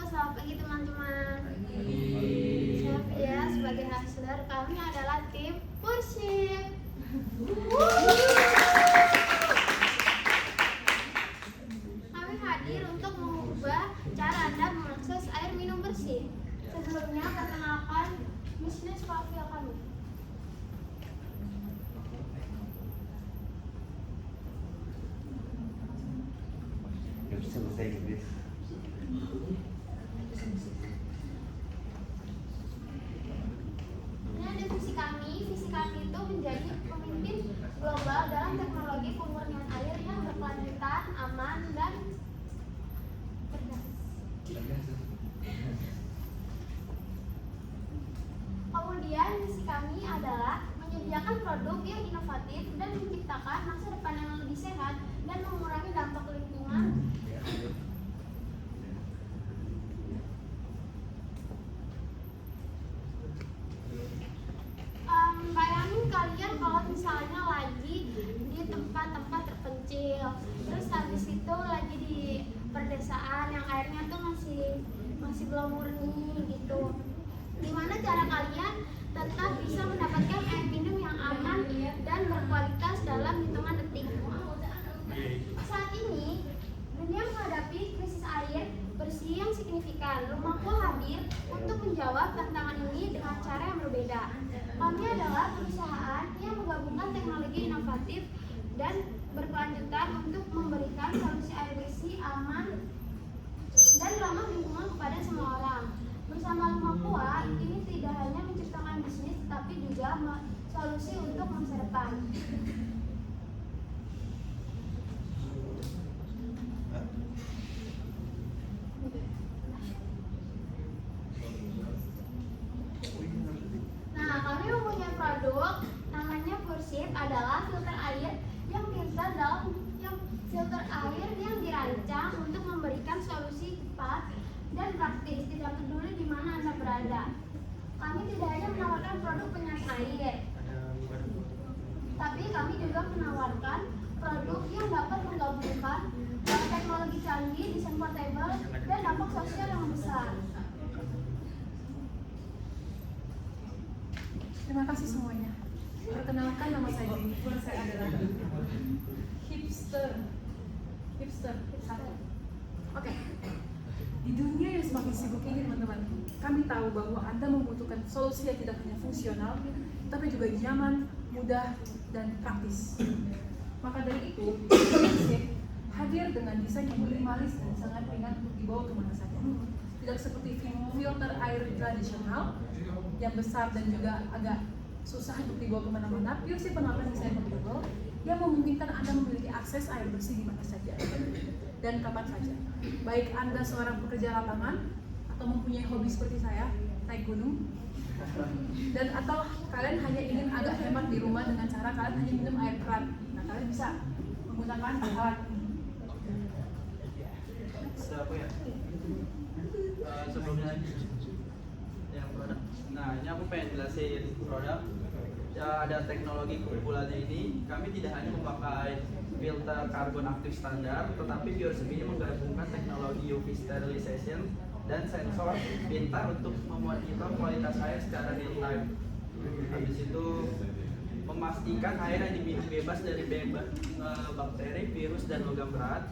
Selamat pagi teman-teman. Saya Fia, sebagai hustler, kami adalah tim Purship. Kami hadir untuk mengubah cara Anda mengakses air minum bersih. Sebelumnya, perkenalkan bisnis profil kami. Nggak bisa bahasa Inggris. Ini ada visi kami. Visi kami itu menjadi pemimpin global dalam teknologi pemurnian air yang berkelanjutan, aman, dan cerdas. Kemudian misi kami adalah menyediakan produk yang inovatif dan menciptakan masa depan yang lebih sehat dan mengurangi dampak lingkungan. Bayangin kalian kalau misalnya lagi di tempat-tempat terpencil, terus habis itu lagi di perdesaan yang airnya tuh masih belum murni gitu. Gimana cara kalian tetap bisa mendapatkan air minum yang aman dan berkualitas dalam hitungan detik? Saat ini, dunia menghadapi krisis air bersih yang signifikan. Rumahku hadir untuk menjawab tantangan ini dengan cara yang berbeda. Kami adalah perusahaan yang menggabungkan teknologi inovatif dan berkelanjutan untuk memberikan solusi air bersih, aman, dan ramah lingkungan kepada semua orang. Bersama Lumakua, ini tidak hanya menciptakan bisnis, tetapi juga solusi untuk masa depan. Nah, kami mempunyai produk namanya Purship, adalah filter air yang dirancang untuk memberikan solusi cepat dan praktis, tidak peduli di mana Anda berada. Kami tidak hanya menawarkan produk penyaring air, tapi kami juga menawarkan produk yang dapat menggabungkan teknologi canggih, desain portable, dan dampak sosial yang besar. Terima kasih semuanya. Perkenalkan, nama saya Jennifer. Saya adalah hipster. Oke. Di dunia yang semakin sibuk ini, teman-teman, kami tahu bahwa Anda membutuhkan solusi yang tidak hanya fungsional, tapi juga nyaman, mudah, dan praktis. Maka dari itu, Purship hadir dengan desain yang minimalis dan sangat ringan untuk dibawa kemana saja. Tidak seperti filter air tradisional yang besar dan juga agak susah untuk dibawa kemana-mana. Purship menawarkan desain portable yang memungkinkan Anda memiliki akses air bersih di mana saja dan kapan saja. Baik Anda seorang pekerja lapangan atau mempunyai hobi seperti saya, naik gunung, dan atau kalian hanya ingin agak hemat di rumah dengan cara kalian hanya minum air keran. Nah, kalian bisa menggunakan alat ini. Sebelumnya yang produk. Nah, ini aku pengen jelasin produk. Ya, ada teknologi kumpulannya ini. Kami tidak hanya memakai filter karbon aktif standar, tetapi Purship ini menggabungkan teknologi UV sterilization dan sensor pintar untuk memonitor kualitas air secara real time. Habis itu memastikan air yang diminum bebas dari bakteri, virus, dan logam berat.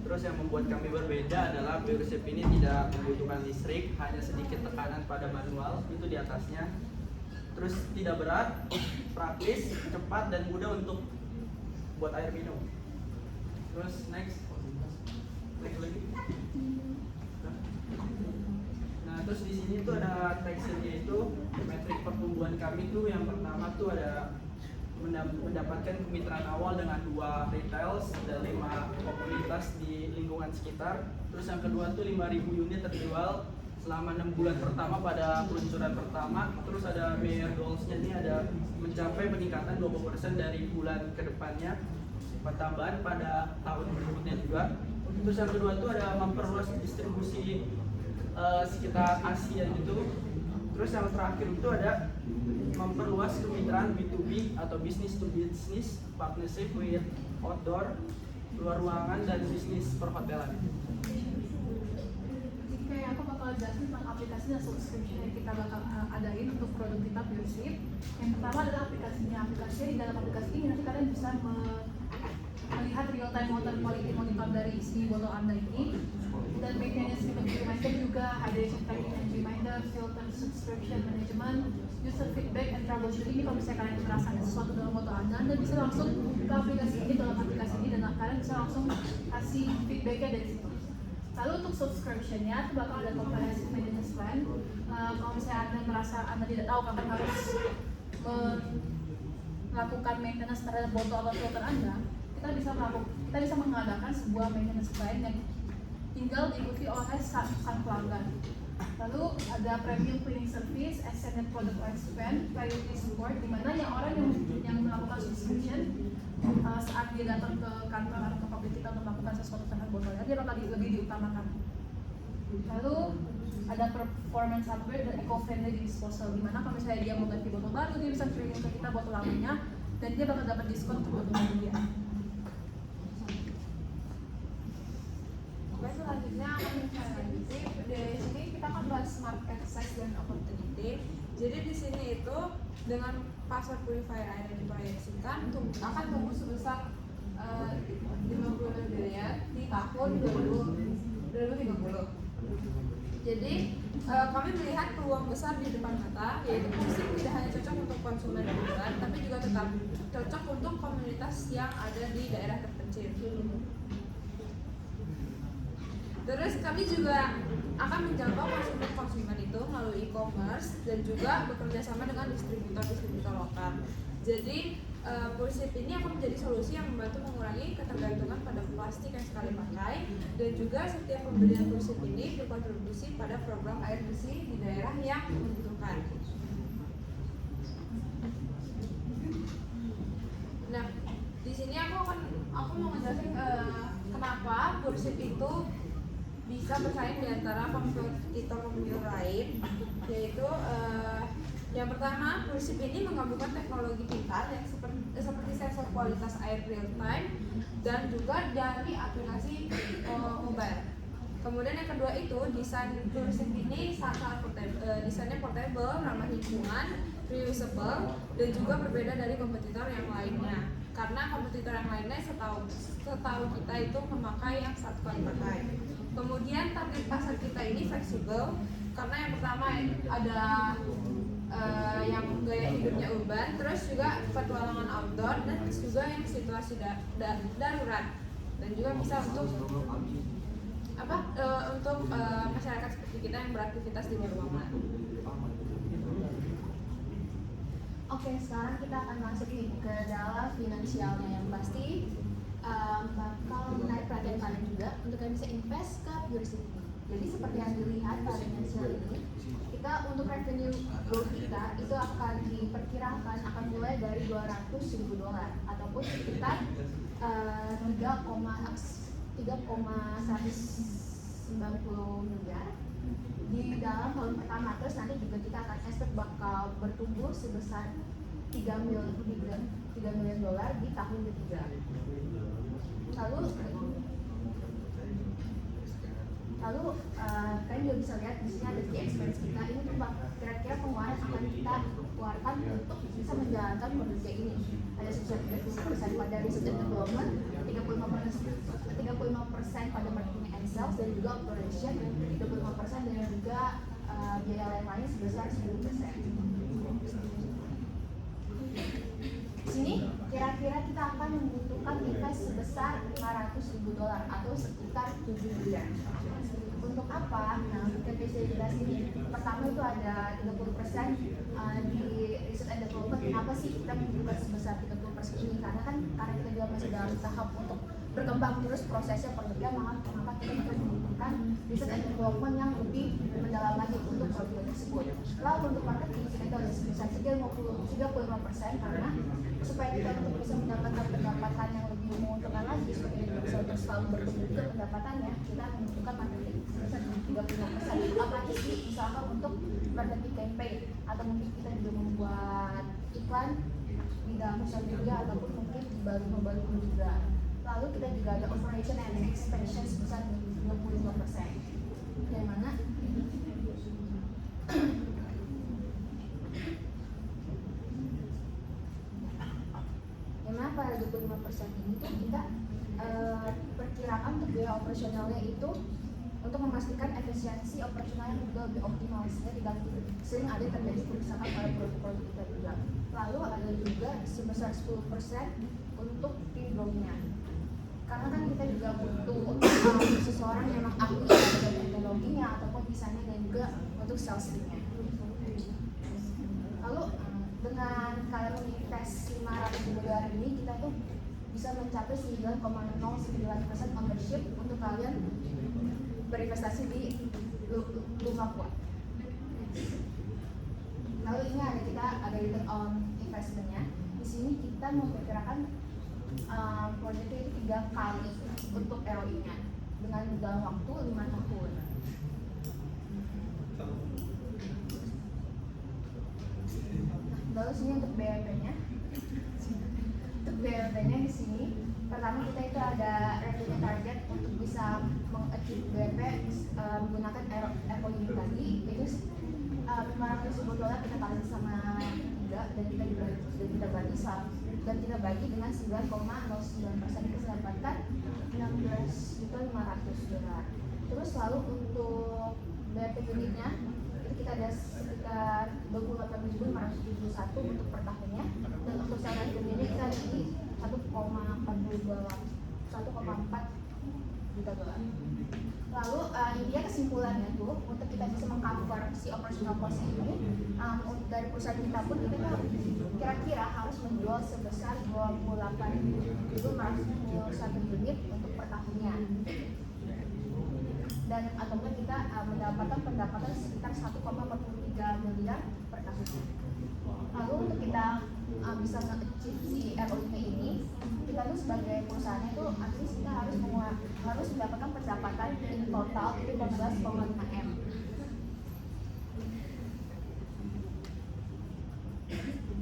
Terus yang membuat kami berbeda adalah Purship ini tidak membutuhkan listrik, hanya sedikit tekanan pada manual, itu di atasnya. Terus tidak berat, praktis, cepat, dan mudah untuk buat air minum. Terus next lagi. Nah, terus di sini tuh ada teksturnya, itu metrik pertumbuhan kami tuh yang pertama tuh ada mendapatkan kemitraan awal dengan 2 retail dan 5 komunitas di lingkungan sekitar. Terus yang kedua tuh 5.000 unit terjual selama 6 bulan pertama pada peluncuran pertama. Terus ada BR goals-nya ini ada mencapai peningkatan 20% dari bulan ke depannya, tambahan pada tahun berikutnya juga. Terus yang kedua itu ada memperluas distribusi sekitar Asia gitu. Terus yang terakhir itu ada memperluas kemitraan B2B atau business to business partnership with outdoor, luar ruangan, dan bisnis perhotelan. Kayak aku bakal jelasin tentang aplikasi dan subscription yang kita bakal adain untuk produk kita Pureship. Yang pertama adalah aplikasinya. Aplikasinya di dalam aplikasi ini nanti kalian bisa melihat real time water quality monitor dari si botol Anda ini, dan maintenance reminder juga, hydration tracking and reminder, filter, subscription management, user feedback and troubleshooting. Ini kalau misalnya kalian merasa ada sesuatu dalam botol Anda bisa langsung ke aplikasi ini, dalam aplikasi ini, dan kalian bisa langsung kasih feedbacknya dari situ. Lalu untuk subscription-nya itu bakal ada comprehensive maintenance plan. Kalau misalnya Anda merasa Anda tidak tahu kapan harus melakukan maintenance terhadap botol atau filter Anda, kita bisa mengadakan sebuah maintenance plan yang tinggal diikuti oleh sang pelanggan. Lalu ada premium cleaning service, extended product lifespan, priority support, di mana yang orang yang melakukan subscription saat dia datang ke kantor atau ke pabrik kita untuk melakukan sesuatu terhadap botolnya, dia bakal lebih diutamakan. Lalu ada performance hardware dan eco-friendly disposal, di mana kalau misalnya dia mau ganti botol baru, dia bisa kirim ke kita botol lamanya dan dia bakal dapat diskon untuk botol baru dia. Oke, selanjutnya akan lanjut. Dari sini kita akan bahas market size dan opportunity. Jadi di sini itu dengan pasar purifier air yang diproyeksikan akan tumbuh sebesar 50 miliar di tahun 2030. Jadi kami melihat peluang besar di depan mata, yaitu Pureship tidak hanya cocok untuk konsumen reguler, tapi juga tetap cocok untuk komunitas yang ada di daerah terpencil. Terus kami juga akan menjangkau konsumen itu melalui e-commerce dan juga bekerja sama dengan distributor lokal. Jadi Pureship ini akan menjadi solusi yang membantu mengurangi ketergantungan pada plastik yang sekali pakai, dan juga setiap pembelian Pureship ini berkontribusi pada program air bersih di daerah yang membutuhkan. Nah, di sini aku mau ngejelasin kenapa Pureship itu bisa bersaing di antara kompetitor lain, yaitu yang pertama, Pureship ini menggabungkan teknologi pintar yang seperti sensor kualitas air real time dan juga dari aplikasi mobile. Kemudian yang kedua itu desain Pureship ini sangat desainnya portable, ramah lingkungan, reusable, dan juga berbeda dari kompetitor yang lainnya. Karena kompetitor yang lainnya setahu kita itu memakai yang satu kali pakai. Kemudian target pasar kita ini fleksibel, karena yang pertama ada yang gaya hidupnya urban, terus juga petualangan outdoor, dan juga yang situasi darurat, dan juga bisa untuk masyarakat seperti kita yang beraktivitas di luar ruangan. Oke, sekarang kita akan masuk nih ke dalam finansialnya, yang pasti bakal menarik perhatian kalian juga untuk kalian bisa invest ke Pureship. Jadi seperti yang dilihat pada finansial ini, kita untuk revenue growth kita itu akan diperkirakan akan mulai dari $200.000 ataupun sekitar 3,190 miliar di dalam tahun pertama. Terus nanti juga kita akan expect bakal bertumbuh sebesar $3 million di tahun ketiga. Lalu kalian juga bisa lihat di sini ada key expense kita. Ini tuh kira-kira pengeluaran akan kita keluarkan untuk bisa menjalankan produk ini. Ada sebesar 30% pada research and development, 35% pada marketing and sales, dan juga operation, 25%, dan juga biaya lain-lain sebesar 10%. Di sini kira-kira kita akan membutuhkan invest sebesar $500.000 atau sekitar 7 miliar. Untuk apa? Nah, kita bisa jelasin. Pertama itu ada 30% di research and development. Kenapa sih kita membutuhkan sebesar 30% ini? Karena kita juga masih dalam tahap untuk berkembang terus prosesnya produknya, maka kita membutuhkan research and development yang lebih mendalam lagi. Kalau untuk marketing kita udah sebesar 35% karena supaya kita untuk bisa mendapatkan pendapatan yang lebih menguntungkan lagi, supaya kita bisa terus selalu bertumbuh ke pendapatannya, kita membutuhkan marketing sebesar 35%. Apalagi sih misalkan untuk marketing campaign atau mungkin kita juga membuat iklan di dalam sosial media ataupun mungkin di baliho juga. Lalu kita juga ada operation and expansion sebesar 25%. Yang mana pada 25% ini tuh kita perkirakan untuk biaya operasionalnya itu untuk memastikan efisiensi operasional yang juga lebih optimal, sehingga tidak sering ada terjadi kerusakan pada produk-produk kita juga. Lalu ada juga sebesar 10% untuk tim growth-nya, karena kan kita juga butuh seseorang yang memang ahli dalam teknologinya ataupun desainnya dan juga untuk sales team-nya. Lalu dengan kalian menginvest 500 ribu dolar ini, kita tuh bisa mencapai 9,09% ownership untuk kalian berinvestasi di Lumakwa. Lalu ini ada return on investment-nya. Di sini kita memperkirakan proyek itu 3 kali untuk ROI-nya dengan dalam waktu 5 tahun. Lalu sini untuk BRP-nya. Untuk BRP-nya di sini, pertama kita itu ada revenue target untuk bisa mengachieve BRP menggunakan ROI tadi, itu 500 ribu dolar kita kali sama 3 dan kita bagi dengan 9,09%, kita mendapatkan 16.500 dolar. Terus lalu untuk BRP unitnya kita ada sekitar 28.571 untuk per tahunnya, dan untuk salary ini kita di 1,4 juta dolar. Lalu intinya kesimpulannya tuh untuk kita bisa mengcover si operational cost ini, dari perusahaan kita pun kita kira-kira harus menjual sebesar 28.571 unit untuk per tahunnya, dan ataupun kita mendapatkan pendapatan sekitar 1,43 miliar per tahunnya. Lalu untuk kita bisa nge-achieve si ROI ini, kita tuh sebagai perusahaan itu at least kita harus mendapatkan pendapatan in total 15,5 M.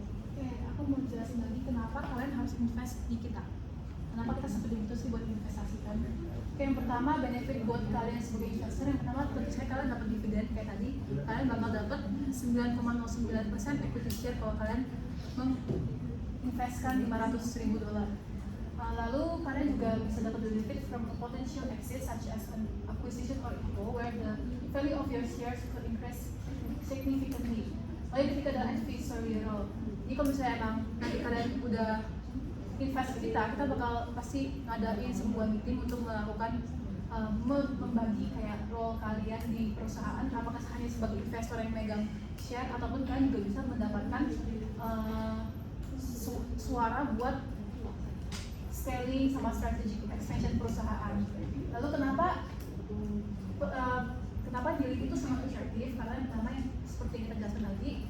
Oke, aku mau jelasin lagi kenapa kalian harus invest di kita. Kenapa kita seperti itu sih buat investasikan? Oke, yang pertama benefit buat kalian sebagai investor, yang pertama tentu saja kalian dapat dividen kayak tadi. Kalian bakal dapat 9,09% equity share kalau kalian menginvestkan 500 ribu dolar. Lalu kalian juga bisa dapat benefit from a potential exit such as an acquisition or IPO where the value of your shares could increase significantly. Lalu ketika ada advisory role, jadi kalau misalnya emang nanti kalian udah invest kita bakal pasti ngadain sebuah meeting untuk melakukan membagi kayak role kalian di perusahaan, apakah hanya sebagai investor yang megang share ataupun kalian juga bisa mendapatkan suara buat scaling sama strategic expansion perusahaan. Lalu kenapa deal itu sangat atraktif? Karena yang pertama yang seperti yang kita jelaskan tadi,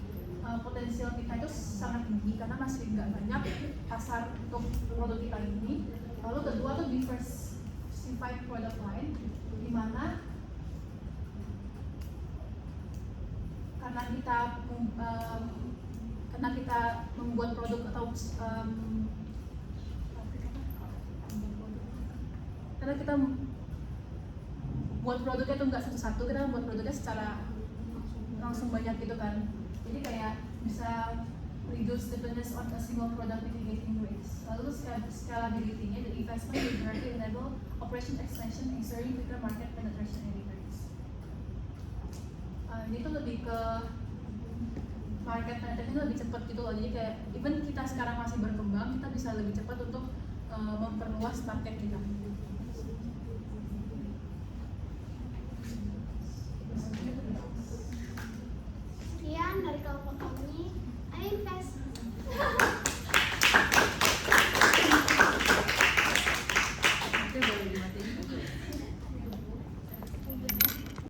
potensial kita itu sangat tinggi karena masih nggak banyak pasar untuk produk kita ini. Lalu kedua tuh diversified product line, di mana karena kita membuat produk atau karena kita buat produknya tuh nggak satu-satu, kita buat produknya secara langsung banyak gitu kan. Jadi kayak bisa reduce dependence on a single product, mitigating risks. Lalu scalability-nya, the investment will directly enable operation expansion, ensuring quicker market penetration and returns. Ini tuh lebih ke market penetration lebih cepat gitu loh. Jadi kayak even kita sekarang masih berkembang, kita bisa lebih cepat untuk memperluas market kita.